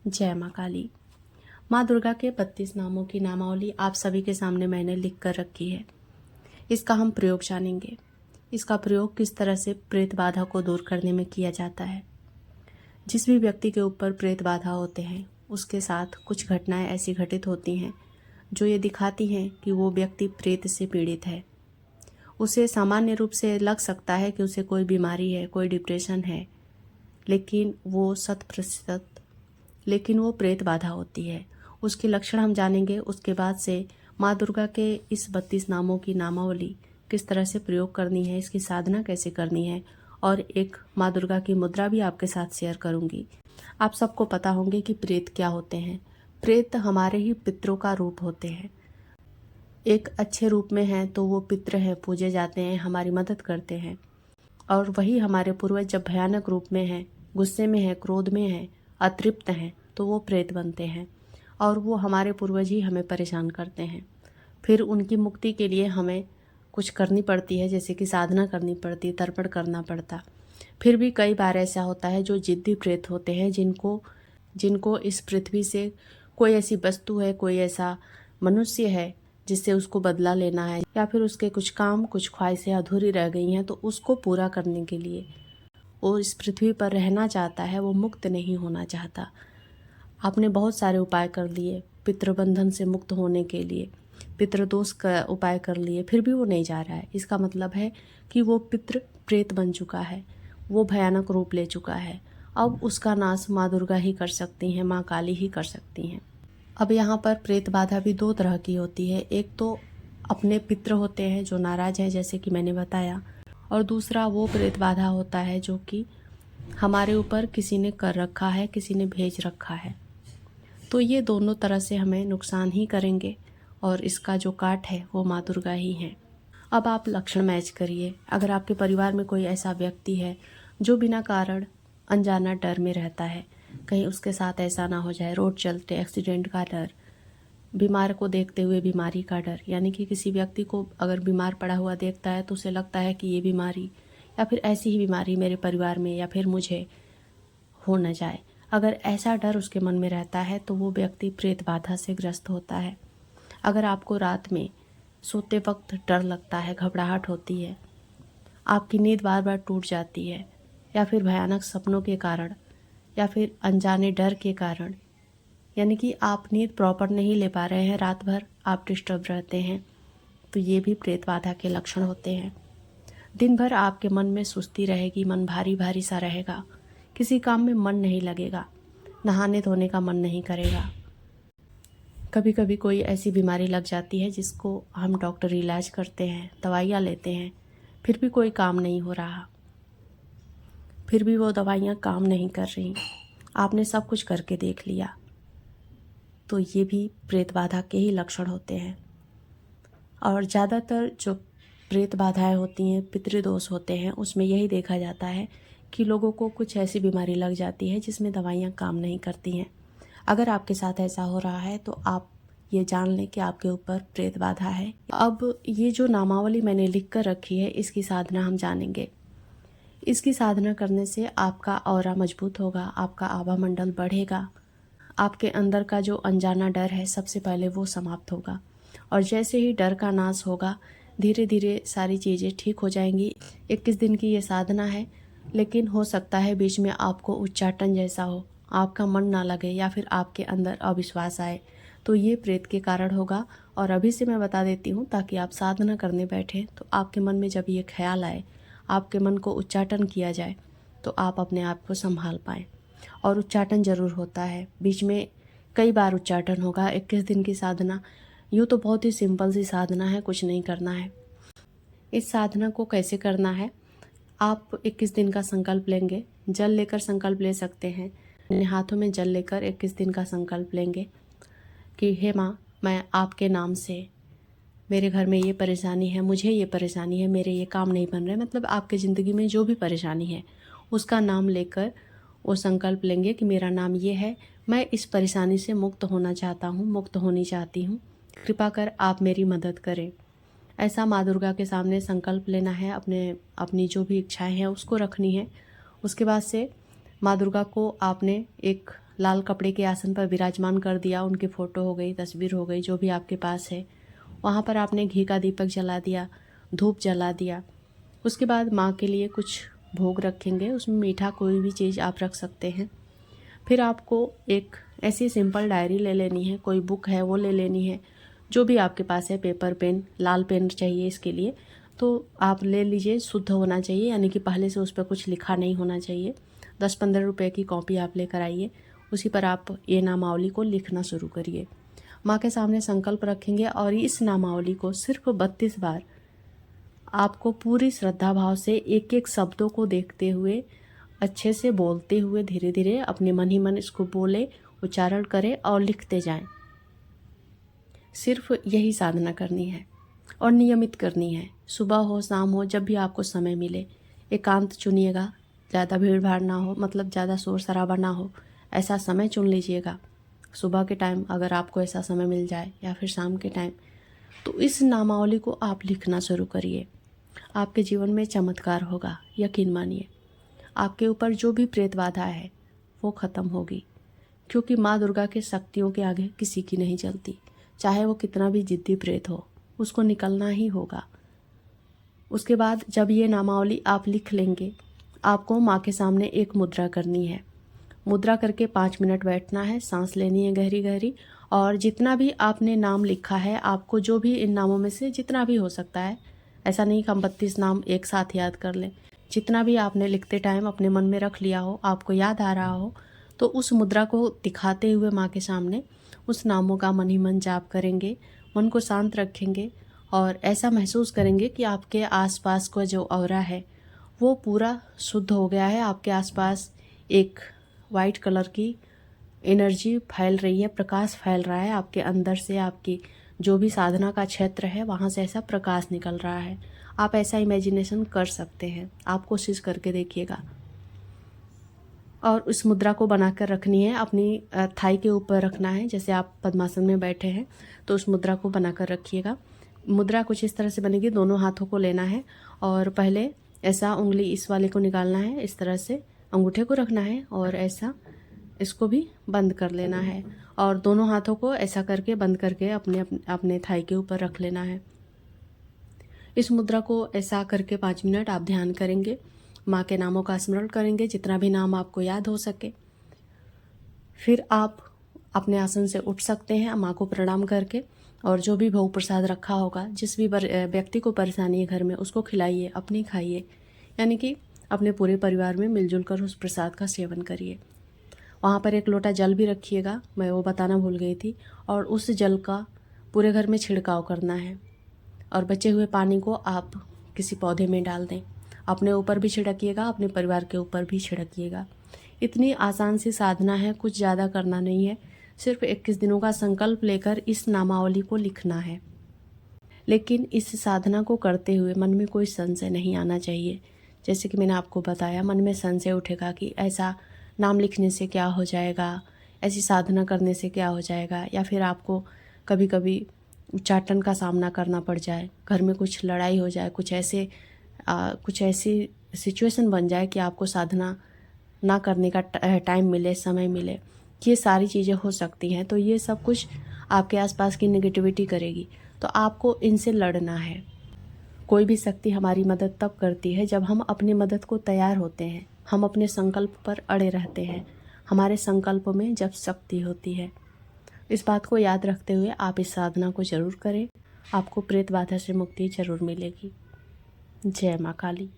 जय माँ काली। माँ दुर्गा के 32 नामों की नामावली आप सभी के सामने मैंने लिख कर रखी है। इसका हम प्रयोग जानेंगे। इसका प्रयोग किस तरह से प्रेत बाधा को दूर करने में किया जाता है। जिस भी व्यक्ति के ऊपर प्रेत बाधा होते हैं उसके साथ कुछ घटनाएं ऐसी घटित होती हैं जो ये दिखाती हैं कि वो व्यक्ति प्रेत से पीड़ित है। उसे सामान्य रूप से लग सकता है कि उसे कोई बीमारी है, कोई डिप्रेशन है, लेकिन वो प्रेत बाधा होती है। उसके लक्षण हम जानेंगे। उसके बाद से माँ दुर्गा के इस 32 नामों की नामावली किस तरह से प्रयोग करनी है, इसकी साधना कैसे करनी है, और एक माँ दुर्गा की मुद्रा भी आपके साथ शेयर करूंगी। आप सबको पता होंगे कि प्रेत क्या होते हैं। प्रेत हमारे ही पितरों का रूप होते हैं। एक अच्छे रूप में हैं तो वो पितृ हैं, पूजे जाते हैं, हमारी मदद करते हैं। और वही हमारे पूर्वज जब भयानक रूप में हैं, गुस्से में हैं, क्रोध में हैं, अतृप्त हैं, तो वो प्रेत बनते हैं और वो हमारे पूर्वज ही हमें परेशान करते हैं। फिर उनकी मुक्ति के लिए हमें कुछ करनी पड़ती है, जैसे कि साधना करनी पड़ती, तर्पण करना पड़ता। फिर भी कई बार ऐसा होता है जो जिद्दी प्रेत होते हैं, जिनको इस पृथ्वी से कोई ऐसी वस्तु है, कोई ऐसा मनुष्य है जिससे उसको बदला लेना है, या फिर उसके कुछ काम, कुछ ख्वाहिशें अधूरी रह गई हैं, तो उसको पूरा करने के लिए वो इस पृथ्वी पर रहना चाहता है, वो मुक्त नहीं होना चाहता। आपने बहुत सारे उपाय कर लिए पितृबंधन से मुक्त होने के लिए, पितृदोष का उपाय कर लिए, फिर भी वो नहीं जा रहा है। इसका मतलब है कि वो पितृ प्रेत बन चुका है, वो भयानक रूप ले चुका है। अब उसका नाश माँ दुर्गा ही कर सकती हैं, माँ काली ही कर सकती हैं। अब यहाँ पर प्रेत बाधा भी दो तरह की होती है। एक तो अपने पितृ होते हैं जो नाराज है, जैसे कि मैंने बताया, और दूसरा वो प्रेत बाधा होता है जो कि हमारे ऊपर किसी ने कर रखा है, किसी ने भेज रखा है। तो ये दोनों तरह से हमें नुकसान ही करेंगे और इसका जो काट है वो माँ दुर्गा ही है। अब आप लक्षण मैच करिए। अगर आपके परिवार में कोई ऐसा व्यक्ति है जो बिना कारण अनजाना डर में रहता है, कहीं उसके साथ ऐसा ना हो जाए, रोड चलते एक्सीडेंट का डर, बीमार को देखते हुए बीमारी का डर, यानी कि किसी व्यक्ति को अगर बीमार पड़ा हुआ देखता है तो उसे लगता है कि ये बीमारी या फिर ऐसी ही बीमारी मेरे परिवार में या फिर मुझे हो न जाए। अगर ऐसा डर उसके मन में रहता है तो वो व्यक्ति प्रेत बाधा से ग्रस्त होता है। अगर आपको रात में सोते वक्त डर लगता है, घबराहट होती है, आपकी नींद बार बार टूट जाती है, या फिर भयानक सपनों के कारण, या फिर अनजाने डर के कारण, यानी कि आप नींद प्रॉपर नहीं ले पा रहे हैं, रात भर आप डिस्टर्ब रहते हैं, तो ये भी प्रेत बाधा के लक्षण होते हैं। दिन भर आपके मन में सुस्ती रहेगी, मन भारी भारी सा रहेगा, किसी काम में मन नहीं लगेगा, नहाने धोने का मन नहीं करेगा। कभी कभी कोई ऐसी बीमारी लग जाती है जिसको हम डॉक्टरी इलाज करते हैं, दवाइयाँ लेते हैं, फिर भी कोई काम नहीं हो रहा, फिर भी वो दवाइयाँ काम नहीं कर रही, आपने सब कुछ करके देख लिया, तो ये भी प्रेत बाधा के ही लक्षण होते हैं। और ज़्यादातर जो प्रेत बाधाएं होती हैं, पितृदोष होते हैं, उसमें यही देखा जाता है कि लोगों को कुछ ऐसी बीमारी लग जाती है जिसमें दवाइयाँ काम नहीं करती हैं। अगर आपके साथ ऐसा हो रहा है तो आप ये जान लें कि आपके ऊपर प्रेत बाधा है। अब ये जो नामावली मैंने लिख कर रखी है, इसकी साधना हम जानेंगे। इसकी साधना करने से आपका ऑरा मजबूत होगा, आपका आभा मंडल बढ़ेगा, आपके अंदर का जो अनजाना डर है सबसे पहले वो समाप्त होगा, और जैसे ही डर का नाश होगा धीरे धीरे सारी चीज़ें ठीक हो जाएंगी। 21 दिन की ये साधना है, लेकिन हो सकता है बीच में आपको उच्चाटन जैसा हो, आपका मन ना लगे, या फिर आपके अंदर अविश्वास आए, तो ये प्रेत के कारण होगा। और अभी से मैं बता देती हूँ ताकि आप साधना करने बैठें तो आपके मन में जब ये ख्याल आए, आपके मन को उच्चाटन किया जाए, तो आप अपने आप को संभाल पाएँ। और उच्चाटन जरूर होता है, बीच में कई बार उच्चाटन होगा। 21 दिन की साधना यूँ तो बहुत ही सिंपल सी साधना है, कुछ नहीं करना है। इस साधना को कैसे करना है, आप 21 दिन का संकल्प लेंगे, जल लेकर संकल्प ले सकते हैं। अपने हाथों में जल लेकर 21 दिन का संकल्प लेंगे कि हे माँ, मैं आपके नाम से, मेरे घर में ये परेशानी है, मुझे ये परेशानी है, मेरे ये काम नहीं बन रहे, मतलब आपके ज़िंदगी में जो भी परेशानी है उसका नाम लेकर वो संकल्प लेंगे कि मेरा नाम ये है, मैं इस परेशानी से मुक्त होना चाहता हूँ, मुक्त होनी चाहती हूँ, कृपा कर आप मेरी मदद करें। ऐसा माँ दुर्गा के सामने संकल्प लेना है, अपनी जो भी इच्छाएं हैं उसको रखनी है। उसके बाद से माँ दुर्गा को आपने एक लाल कपड़े के आसन पर विराजमान कर दिया, उनकी फ़ोटो हो गई, तस्वीर हो गई, जो भी आपके पास है। वहाँ पर आपने घी का दीपक जला दिया, धूप जला दिया। उसके बाद माँ के लिए कुछ भोग रखेंगे, उसमें मीठा कोई भी चीज़ आप रख सकते हैं। फिर आपको एक ऐसी सिंपल डायरी ले लेनी है, कोई बुक है वो ले लेनी है, जो भी आपके पास है, पेपर पेन, लाल पेन चाहिए इसके लिए तो आप ले लीजिए। शुद्ध होना चाहिए, यानी कि पहले से उस पर कुछ लिखा नहीं होना चाहिए। 10-15 रुपए की कॉपी आप लेकर आइए, उसी पर आप ये नामावली को लिखना शुरू करिए। माँ के सामने संकल्प रखेंगे और इस नामावली को सिर्फ 32 बार आपको पूरी श्रद्धा भाव से एक एक शब्दों को देखते हुए, अच्छे से बोलते हुए, धीरे धीरे अपने मन ही मन इसको बोले, उच्चारण करें और लिखते जाएं। सिर्फ यही साधना करनी है और नियमित करनी है। सुबह हो, शाम हो, जब भी आपको समय मिले। एकांत चुनिएगा, ज़्यादा भीड़ भाड़ ना हो, मतलब ज़्यादा शोर शराबा ना हो, ऐसा समय चुन लीजिएगा। सुबह के टाइम अगर आपको ऐसा समय मिल जाए या फिर शाम के टाइम, तो इस नामावली को आप लिखना शुरू करिए। आपके जीवन में चमत्कार होगा, यकीन मानिए। आपके ऊपर जो भी प्रेत बाधा है वो ख़त्म होगी, क्योंकि माँ दुर्गा के शक्तियों के आगे किसी की नहीं चलती। चाहे वो कितना भी जिद्दी प्रेत हो, उसको निकलना ही होगा। उसके बाद जब ये नामावली आप लिख लेंगे, आपको माँ के सामने एक मुद्रा करनी है। मुद्रा करके 5 मिनट बैठना है, सांस लेनी है गहरी गहरी, और जितना भी आपने नाम लिखा है, आपको जो भी इन नामों में से जितना भी हो सकता है, ऐसा नहीं कि हम 32 नाम एक साथ याद कर लें। जितना भी आपने लिखते टाइम अपने मन में रख लिया हो, आपको याद आ रहा हो, तो उस मुद्रा को दिखाते हुए माँ के सामने उस नामों का मन ही मन जाप करेंगे। मन को शांत रखेंगे और ऐसा महसूस करेंगे कि आपके आसपास का जो ऑरा है वो पूरा शुद्ध हो गया है। आपके आसपास एक वाइट कलर की एनर्जी फैल रही है, प्रकाश फैल रहा है। आपके अंदर से, आपकी जो भी साधना का क्षेत्र है, वहाँ से ऐसा प्रकाश निकल रहा है। आप ऐसा इमेजिनेशन कर सकते हैं, आप कोशिश करके देखिएगा। और उस मुद्रा को बनाकर रखनी है, अपनी थाई के ऊपर रखना है। जैसे आप पद्मासन में बैठे हैं तो उस मुद्रा को बनाकर रखिएगा। मुद्रा कुछ इस तरह से बनेगी, दोनों हाथों को लेना है और पहले ऐसा उंगली इस वाले को निकालना है, इस तरह से अंगूठे को रखना है और ऐसा इसको भी बंद कर लेना है और दोनों हाथों को ऐसा करके बंद करके अपने अपने थाई के ऊपर रख लेना है। इस मुद्रा को ऐसा करके 5 मिनट आप ध्यान करेंगे, माँ के नामों का स्मरण करेंगे, जितना भी नाम आपको याद हो सके। फिर आप अपने आसन से उठ सकते हैं माँ को प्रणाम करके, और जो भी भोग प्रसाद रखा होगा, जिस भी व्यक्ति को परेशानी है घर में, उसको खिलाइए, अपनी खाइए, यानी कि अपने पूरे परिवार में मिलजुल कर उस प्रसाद का सेवन करिए। वहाँ पर एक लोटा जल भी रखिएगा, मैं वो बताना भूल गई थी, और उस जल का पूरे घर में छिड़काव करना है और बचे हुए पानी को आप किसी पौधे में डाल दें। अपने ऊपर भी छिड़किएगा, अपने परिवार के ऊपर भी छिड़किएगा। इतनी आसान सी साधना है, कुछ ज़्यादा करना नहीं है। सिर्फ 21 दिनों का संकल्प लेकर इस नामावली को लिखना है। लेकिन इस साधना को करते हुए मन में कोई संशय नहीं आना चाहिए। जैसे कि मैंने आपको बताया, मन में संशय उठेगा कि ऐसा नाम लिखने से क्या हो जाएगा, ऐसी साधना करने से क्या हो जाएगा, या फिर आपको कभी कभी उच्चाटन का सामना करना पड़ जाए, घर में कुछ लड़ाई हो जाए, कुछ ऐसी सिचुएशन बन जाए कि आपको साधना ना करने का टाइम मिले, समय मिले। ये सारी चीज़ें हो सकती हैं। तो ये सब कुछ आपके आसपास की नेगेटिविटी करेगी, तो आपको इनसे लड़ना है। कोई भी शक्ति हमारी मदद तब करती है जब हम अपनी मदद को तैयार होते हैं, हम अपने संकल्प पर अड़े रहते हैं। हमारे संकल्प में जब शक्ति होती है। इस बात को याद रखते हुए आप इस साधना को ज़रूर करें, आपको प्रेत बाधा से मुक्ति ज़रूर मिलेगी। जय माँ काली।